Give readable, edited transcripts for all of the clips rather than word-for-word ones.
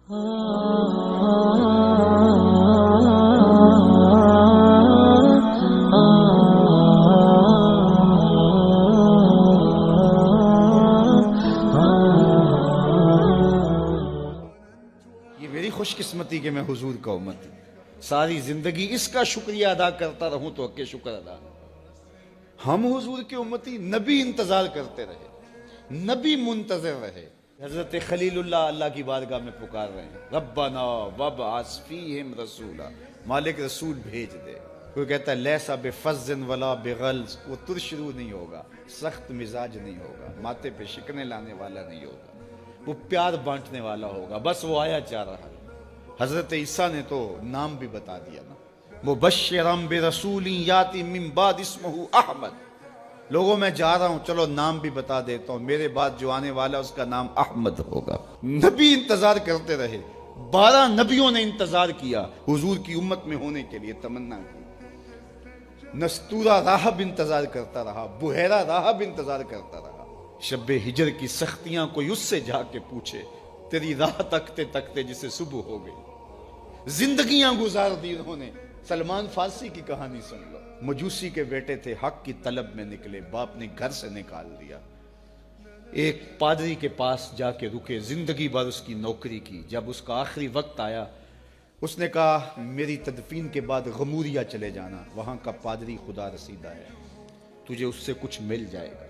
یہ میری خوش قسمتی کہ میں حضور کا امت ساری زندگی اس کا شکریہ ادا کرتا رہوں تو حق شکر ادا۔ ہم حضور کے امتی، نبی انتظار کرتے رہے، نبی منتظر رہے۔ حضرت خلیل اللہ کی بارگاہ میں پکار رہے ہیں، ربنا وابعث فیہم رسولا، مالک رسول بھیج دے۔ کوئی کہتا ہے لیسا بفظ ولا بغلظ، وہ ترشرو نہیں ہوگا، سخت مزاج نہیں ہوگا، ماتھے پہ شکنے لانے والا نہیں ہوگا، وہ پیار بانٹنے والا ہوگا، بس وہ آیا چاہ رہا ہے۔ حضرت عیسیٰ نے تو نام بھی بتا دیا نا، مبشرم برسول یاتی من بعد اسمہ احمد، لوگوں میں جا رہا ہوں، چلو نام بھی بتا دیتا ہوں، میرے بعد جو آنے والا اس کا نام احمد ہوگا۔ نبی انتظار کرتے رہے، 12 نبیوں نے انتظار کیا حضور کی امت میں ہونے کے لیے، تمنا کی۔ نستورہ راہب انتظار کرتا رہا، بحیرہ راہب انتظار کرتا رہا۔ شب ہجر کی سختیاں کوئی اس سے جا کے پوچھے، تیری راہ تکتے تکتے جسے صبح ہو گئی۔ زندگیاں گزار دی انہوں نے۔ سلمان فارسی کی کہانی سن لو، مجوسی کے بیٹے تھے، حق کی طلب میں نکلے، باپ نے گھر سے نکال دیا، ایک پادری کے پاس جا کے رکے، زندگی بھر اس کی نوکری کی۔ جب اس کا آخری وقت آیا، اس نے کہا میری تدفین کے بعد غموریا چلے جانا، وہاں کا پادری خدا رسیدہ ہے، تجھے اس سے کچھ مل جائے گا۔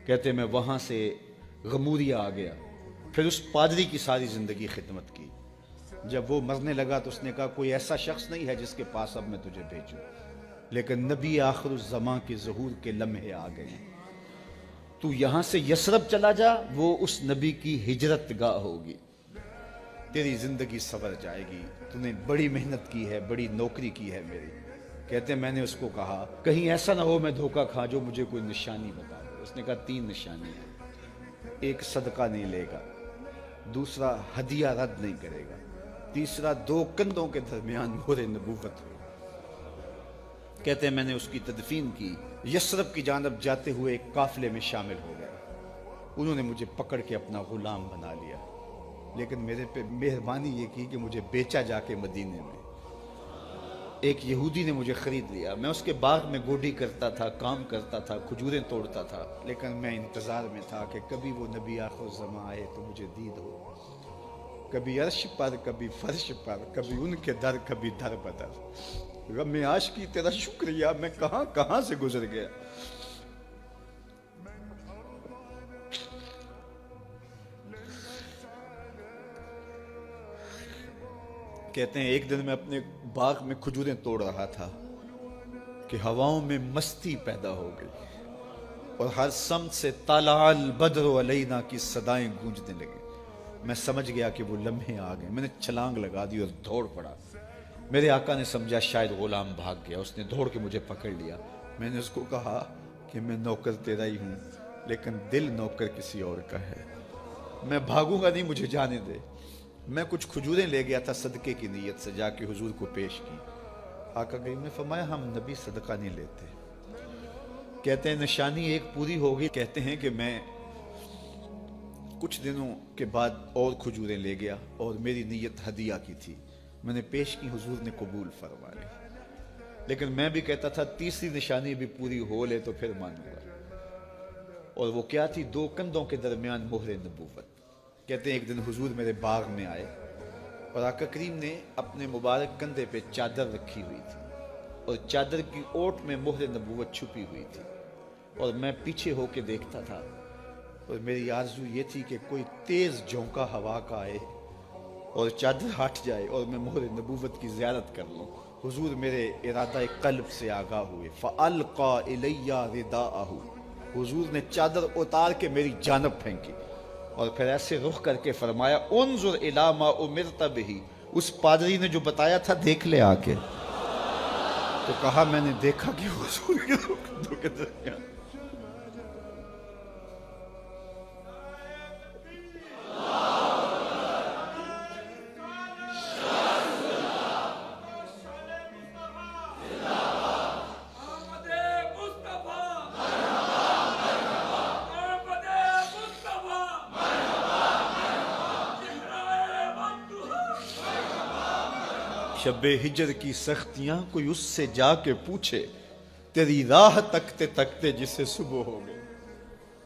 کہتے میں وہاں سے غموریا آ گیا، پھر اس پادری کی ساری زندگی خدمت کی۔ جب وہ مرنے لگا تو اس نے کہا کوئی ایسا شخص نہیں ہے جس کے پاس اب میں تجھے بھیجوں، لیکن نبی آخر الزمان کے ظہور کے لمحے آ گئے ہیں، تو یہاں سے یثرب چلا جا، وہ اس نبی کی ہجرت گاہ ہوگی، تیری زندگی سنور جائے گی، تو نے بڑی محنت کی ہے، بڑی نوکری کی ہے میری۔ کہتے ہیں میں نے اس کو کہا کہیں ایسا نہ ہو میں دھوکہ کھا جو مجھے کوئی نشانی بتا دے۔ اس نے کہا 3 نشانی ہیں، ایک صدقہ نہیں لے گا، دوسرا ہدیہ رد نہیں کرے گا، تیسرا 2 کندھوں کے درمیان مہر نبوت ہوئی۔ کہتے ہیں میں نے اس کی تدفین کی، یثرب کی جانب جاتے ہوئے ایک قافلے میں شامل ہو گیا، انہوں نے مجھے پکڑ کے اپنا غلام بنا لیا، لیکن میرے پہ مہربانی یہ کی کہ مجھے بیچا جا کے مدینے میں۔ ایک یہودی نے مجھے خرید لیا، میں اس کے باغ میں گوڈی کرتا تھا، کام کرتا تھا، کھجوریں توڑتا تھا، لیکن میں انتظار میں تھا کہ کبھی وہ نبی آخر الزمان آئے تو مجھے دید ہو، کبھی عرش پر، کبھی فرش پر، کبھی ان کے در، کبھی در بدر۔ غم عاشقی تیرا شکریہ، میں کہاں کہاں سے گزر گیا۔ کہتے ہیں ایک دن میں اپنے باغ میں کھجوریں توڑ رہا تھا کہ ہواؤں میں مستی پیدا ہو گئی، اور ہر سمت سے طلع البدر علینا کی صدائیں گونجنے لگی۔ میں سمجھ گیا کہ وہ لمحے آ گئے، میں نے چھلانگ لگا دی اور دوڑ پڑا۔ میرے آقا نے سمجھا شاید غلام بھاگ گیا، اس نے دوڑ کے مجھے پکڑ لیا۔ میں نے اس کو کہا کہ میں نوکر تیرا ہی ہوں، لیکن دل نوکر کسی اور کا ہے، میں بھاگوں گا نہیں، مجھے جانے دے۔ میں کچھ کھجوریں لے گیا تھا صدقے کی نیت سے، جا کے حضور کو پیش کی۔ آقا کریم نے فرمایا ہم نبی صدقہ نہیں لیتے۔ کہتے ہیں نشانی ایک پوری ہو گئی۔ کہتے ہیں کہ میں کچھ دنوں کے بعد اور کھجوریں لے گیا، اور میری نیت ہدیہ کی تھی، میں نے پیش کی، حضور نے قبول فرما لی۔ لیکن میں بھی کہتا تھا تیسری نشانی بھی پوری ہو لے تو پھر مانوں گا، اور وہ کیا تھی؟ 2 کندھوں کے درمیان مہر نبوت۔ کہتے ہیں ایک دن حضور میرے باغ میں آئے، اور آقا کریم نے اپنے مبارک کندھے پہ چادر رکھی ہوئی تھی، اور چادر کی اوٹ میں مہر نبوت چھپی ہوئی تھی، اور میں پیچھے ہو کے دیکھتا تھا، اور میری آرزو یہ تھی کہ کوئی تیز جھونکا ہوا کا آئے اور چادر ہٹ جائے اور میں مہر نبوت کی زیارت کر لوں۔ حضور میرے ارادہ قلب سے آگاہ ہوئے، فَأَلْقَى إِلَيَّ رِدَاءَهُ، حضور نے چادر اتار کے میری جانب پھینکی، اور پھر ایسے رخ کر کے فرمایا انظر الی ما امرت بہ، اس پادری نے جو بتایا تھا دیکھ لے آ کے۔ تو کہا میں نے دیکھا کہ حضور کے کندھوں کے درمیان شب ہجر کی سختیاں کوئی اس سے جا کے پوچھے، تیری راہ تکتے تکتے جسے صبح ہو گئے۔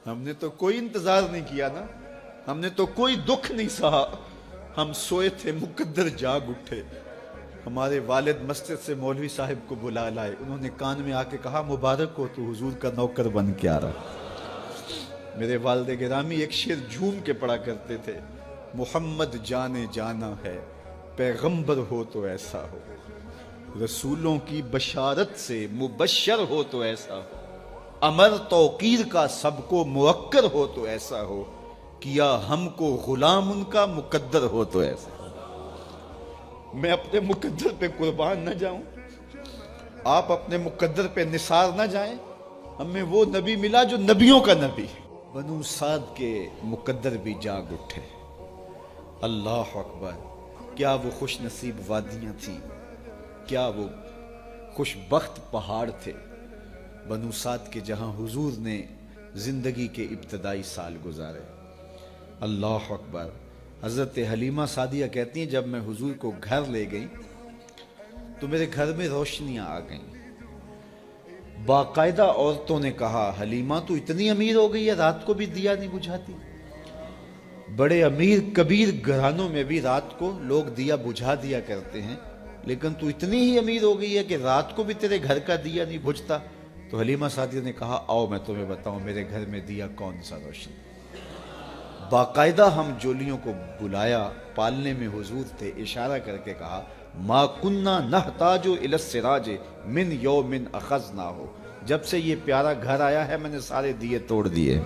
ہم نے تو کوئی انتظار نہیں کیا نا، ہم نے تو کوئی دکھ نہیں سہا، ہم سوئے تھے مقدر جاگ اٹھے۔ ہمارے والد مسجد سے مولوی صاحب کو بلا لائے، انہوں نے کان میں آ کے کہا مبارک ہو تو حضور کا نوکر بن کے آ رہا۔ میرے والد گرامی ایک شعر جھوم کے پڑھا کرتے تھے، محمد جانے جانا ہے پیغمبر ہو تو ایسا ہو، رسولوں کی بشارت سے مبشر ہو تو ایسا ہو، امر توقیر کا سب کو موکر ہو تو ایسا ہو، کیا ہم کو غلام ان کا مقدر ہو تو ایسا ہو۔ میں اپنے مقدر پہ قربان نہ جاؤں، آپ اپنے مقدر پہ نثار نہ جائیں، ہمیں وہ نبی ملا جو نبیوں کا نبی۔ بنو سعد کے مقدر بھی جاگ اٹھے، اللہ اکبر، کیا وہ خوش نصیب وادیاں تھیں، کیا وہ خوش بخت پہاڑ تھے بنو سعد کے، جہاں حضور نے زندگی کے ابتدائی سال گزارے۔ اللہ اکبر۔ حضرت حلیمہ سعدیہ کہتی ہیں جب میں حضور کو گھر لے گئی تو میرے گھر میں روشنیاں آ گئیں، باقاعدہ عورتوں نے کہا حلیمہ تو اتنی امیر ہو گئی ہے رات کو بھی دیا نہیں بجھاتی۔ بڑے امیر کبیر گھرانوں میں بھی رات کو لوگ دیا بجھا دیا کرتے ہیں، لیکن تو اتنی ہی امیر ہو گئی ہے کہ رات کو بھی تیرے گھر کا دیا نہیں بجھتا۔ تو حلیمہ سعدیہ نے کہا آؤ میں تمہیں بتاؤں میرے گھر میں دیا کون سا روشن۔ باقاعدہ ہم جولیوں کو بلایا، پالنے میں حضور تھے، اشارہ کر کے کہا ما کننا نحتاج الی السراج من یوم اخذناہ، جب سے یہ پیارا گھر آیا ہے میں نے سارے دیے توڑ دیے،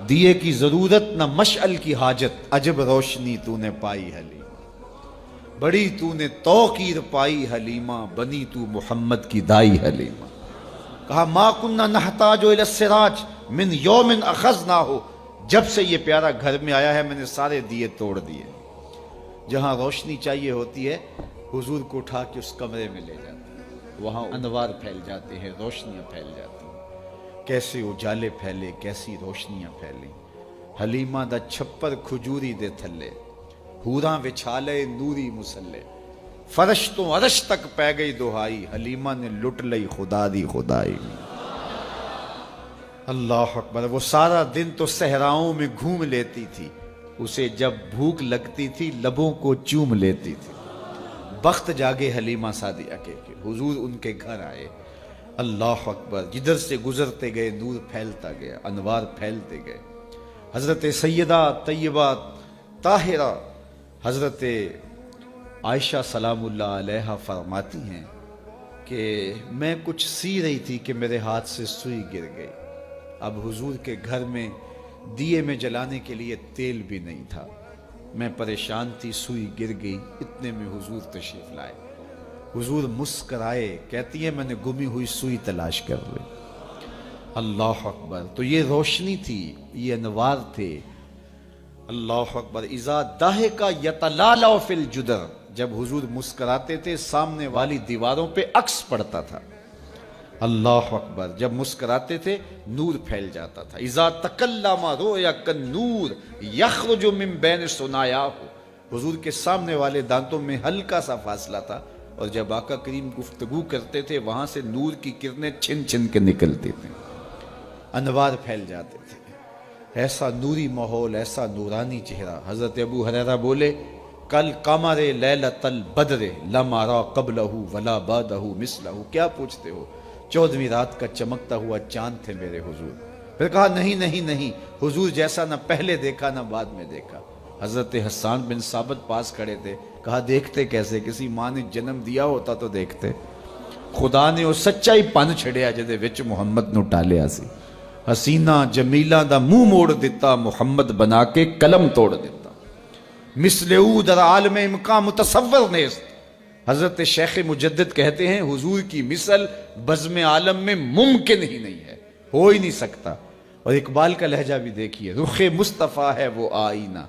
دیے کی ضرورت نہ مشعل کی حاجت، عجب روشنی تو نے پائی حلیمہ، بڑی تو نے توقیر پائی حلیمہ، بنی تو محمد کی دائی حلیمہ۔ کہا ما کننا نحتاج الی السراج من یوم اخذناہ، جب سے یہ پیارا گھر میں آیا ہے میں نے سارے دیے توڑ دیے۔ جہاں روشنی چاہیے ہوتی ہے حضور کو اٹھا کے اس کمرے میں لے جاتے ہیں، وہاں انوار پھیل جاتے ہیں، روشنیاں پھیل جاتی ہیں، کیسے اجالے پھیلے، کیسی روشنیاں پھیلیں۔ حلیمہ دا چھپر کھجوری دے تھلے، حوراں وچھالے نوری مسلے، فرش تو عرش تک پہ گئی دہائی، حلیمہ نے لٹ لئی خدا دی خدائی۔ اللہ اکبر۔ وہ سارا دن تو صحراؤں میں گھوم لیتی تھی، اسے جب بھوک لگتی تھی لبوں کو چوم لیتی تھی۔ بخت جاگے حلیمہ سعدیہ کے کہ حضور ان کے گھر آئے۔ اللہ اکبر۔ جدھر سے گزرتے گئے نور پھیلتا گیا، انوار پھیلتے گئے۔ حضرت سیدہ طیبہ طاہرہ حضرت عائشہ سلام اللہ علیہا فرماتی ہیں کہ میں کچھ سی رہی تھی کہ میرے ہاتھ سے سوئی گر گئی۔ اب حضور کے گھر میں دیے میں جلانے کے لیے تیل بھی نہیں تھا، میں پریشان تھی، سوئی گر گئی، اتنے میں حضور تشریف لائے۔ حضور مسکرائے، کہتی ہے میں نے گمی ہوئی سوئی تلاش کر لی۔ اللہ اکبر۔ تو یہ روشنی تھی، یہ انوار تھے۔ اللہ اکبر۔ اذا ضحک یتلالع فی الجدر، جب حضور مسکراتے تھے سامنے والی دیواروں پہ عکس پڑتا تھا۔ اللہ اکبر۔ جب مسکراتے تھے نور پھیل جاتا تھا۔ اذا تکلم رؤیا کالنور یخرج من بین ثنایاہ، حضور کے سامنے والے دانتوں میں ہلکا سا فاصلہ تھا، اور جب آقا کریم گفتگو کرتے تھے وہاں سے نور کی کرنیں چھن چھن کے نکلتی تھیں، انوار پھیل جاتے تھے۔ ایسا نوری ماحول، ایسا نورانی چہرہ۔ حضرت ابو ہریرہ بولے کل قمر لیلۃ البدر لم ارى قبلہ ولا بعدہ مثلہ، کیا پوچھتے ہو، 14ویں رات کا چمکتا ہوا چاند تھے میرے حضور۔ پھر کہا نہیں نہیں نہیں، حضور جیسا نہ پہلے دیکھا نہ بعد میں دیکھا۔ حضرت حسان بن ثابت پاس کھڑے تھے، کہا دیکھتے کیسے، کسی ماں نے جنم دیا ہوتا تو دیکھتے۔ خدا نے وہ سچا ہی پن چھڑیا جدے وچ محمد نو ٹالیا سی، حسینہ جمیلہ دا منہ موڑ دیتا، محمد بنا کے قلم توڑ دیتا۔ مثل او در عالم امکان متصور نیست، حضرت شیخ مجدد کہتے ہیں حضور کی مثل بزم عالم میں ممکن ہی نہیں ہے، ہو ہی نہیں سکتا۔ اور اقبال کا لہجہ بھی دیکھیے، رخ مصطفیٰ ہے وہ آئینہ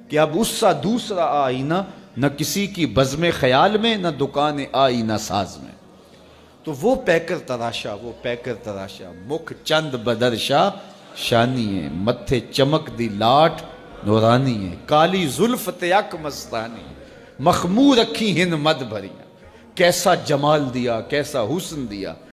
کہ اب اس سا دوسرا آئینہ نہ کسی کی بزم خیال میں نہ دکان آئینہ ساز میں۔ تو وہ پیکر تراشا، وہ پیکر تراشا، مکھ چند بدرشا شانی ہے، متھے چمک دی لاٹ نورانی ہے، کالی زلف تیک مستانی، مخمور رکھی ہند مد بھریاں، کیسا جمال دیا، کیسا حسن دیا،